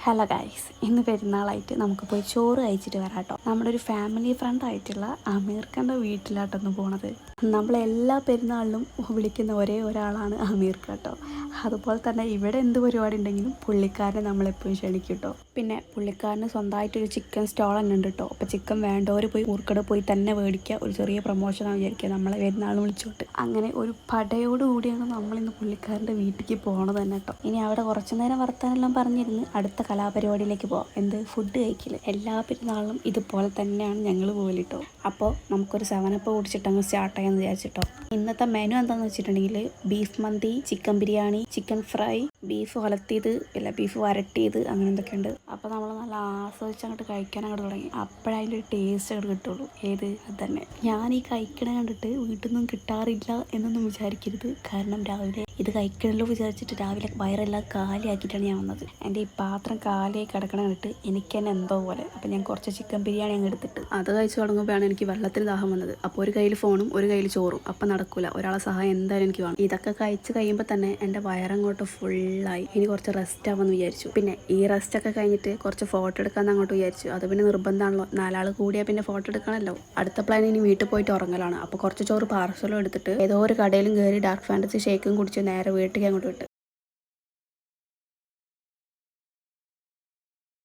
Hello guys, ഇന്ന് പെരുന്നാളായിട്ട് നമുക്ക് പോയി ചോറ് കഴിച്ചിട്ട് വരാം കേട്ടോ. നമ്മുടെ ഒരു ഫാമിലി ഫ്രണ്ട് ആയിട്ടുള്ള അമീർ ഖാൻ്റെ വീട്ടിലാട്ടൊന്ന് പോണത്. നമ്മളെല്ലാ പെരുന്നാളിലും വിളിക്കുന്ന ഒരേ ഒരാളാണ് അമീർ ഖാൻ കേട്ടോ. അതുപോലെ തന്നെ ഇവിടെ എന്ത് പരിപാടി ഉണ്ടെങ്കിലും പുള്ളിക്കാരനെ നമ്മളെപ്പോഴും ക്ഷണിക്കും കേട്ടോ. പിന്നെ പുള്ളിക്കാരന് സ്വന്തമായിട്ടൊരു ചിക്കൻ സ്റ്റോൾ തന്നെ ഉണ്ട് കേട്ടോ. അപ്പോൾ ചിക്കൻ വേണ്ടവർ പോയി ഊർക്കട പോയി തന്നെ മേടിക്കുക. ഒരു ചെറിയ പ്രൊമോഷനാണ് വിചാരിക്കുക നമ്മളെ പെരുന്നാൾ വിളിച്ചോട്ട്. അങ്ങനെ ഒരു പടയോടുകൂടിയാണ് നമ്മളിന്ന് പുള്ളിക്കാരൻ്റെ വീട്ടിലേക്ക് പോകണത് തന്നെ കേട്ടോ. ഇനി അവിടെ കുറച്ചു നേരം വർത്താനെല്ലാം പറഞ്ഞിരുന്ന് അടുത്ത കലാപരിപാടിയിലേക്ക് പോകാം. എന്ത് ഫുഡ് കഴിക്കില്ല. എല്ലാ പെരുന്നാളിലും ഇതുപോലെ തന്നെയാണ് ഞങ്ങൾ പോകലിട്ടോ. അപ്പോൾ നമുക്കൊരു 7 കുടിച്ചിട്ട് അങ്ങ് സ്റ്റാർട്ട് ചെയ്യാമെന്ന് വിചാരിച്ചിട്ടോ. ഇന്നത്തെ മെനു എന്താണെന്ന് വെച്ചിട്ടുണ്ടെങ്കിൽ beef mandi, chicken biryani, chicken fry, beef ഉലത്തിയത്, പിന്നെ ബീഫ് വരട്ടിയത്, അങ്ങനെ എന്തൊക്കെയുണ്ട്. അപ്പോൾ നമ്മൾ നല്ല ആസ്വദിച്ച് അങ്ങോട്ട് കഴിക്കാൻ അങ്ങോട്ട് തുടങ്ങി. അപ്പോഴതിൻ്റെ ഒരു ടേസ്റ്റ് അങ്ങോട്ട് കിട്ടുള്ളൂ. ഏത് അത് തന്നെ. ഞാൻ ഈ കഴിക്കണ കണ്ടിട്ട് വീട്ടിൽ നിന്നും കിട്ടാറില്ല എന്നൊന്നും വിചാരിക്കരുത്. കാരണം രാവിലെ ഇത് കഴിക്കണല്ലോ വിചാരിച്ചിട്ട് രാവിലെ വയറെല്ലാം കാലിയാക്കിയിട്ടാണ് ഞാൻ വന്നത്. എൻ്റെ ഈ പാത്രം കാലിയായി കിടക്കണ കണ്ടിട്ട് എനിക്ക് തന്നെ എന്തോ പോലെ. അപ്പോൾ ഞാൻ കുറച്ച് ചിക്കൻ ബിരിയാണി അങ്ങ് എടുത്തിട്ട് അത് കഴിച്ച് തുടങ്ങുമ്പോഴാണ് എനിക്ക് വെള്ളത്തിന് ദാഹം വന്നത്. അപ്പോൾ ഒരു കയ്യിൽ ഫോണും ഒരു കയ്യിൽ ചോറും. അപ്പം നടക്കില്ല, ഒരാളെ സഹായം എന്തായാലും എനിക്ക് വേണം. ഇതൊക്കെ കഴിച്ച് കഴിയുമ്പോൾ തന്നെ എൻ്റെ വയറങ്ങോട്ട് ഫുള്ളായി. ഇനി കുറച്ച് റെസ്റ്റ് ആവുമെന്ന് വിചാരിച്ചു. പിന്നെ ഈ റെസ്റ്റൊക്കെ കഴിഞ്ഞിട്ട് കുറച്ച് ഫോട്ടോ എടുക്കാമെന്ന് അങ്ങോട്ട് വിചാരിച്ചു. അത് പിന്നെ നിർബന്ധമാണല്ലോ, 4 ആൾ കൂടിയാൽ പിന്നെ ഫോട്ടോ എടുക്കണമല്ലോ. അടുത്ത പ്ലാൻ ഇനി വീട്ടിൽ പോയിട്ട് ഉറങ്ങലാണ്. അപ്പോൾ കുറച്ച് ചോറ് പാർസലും എടുത്തിട്ട് ഏതോ ഒരു കടയിലും കയറി ഡാർക്ക് ഫാൻറ്റസി ഷേക്കും കുടിച്ച് നേരെ വീട്ടിലേക്ക് അങ്ങോട്ട് വിട്ട്.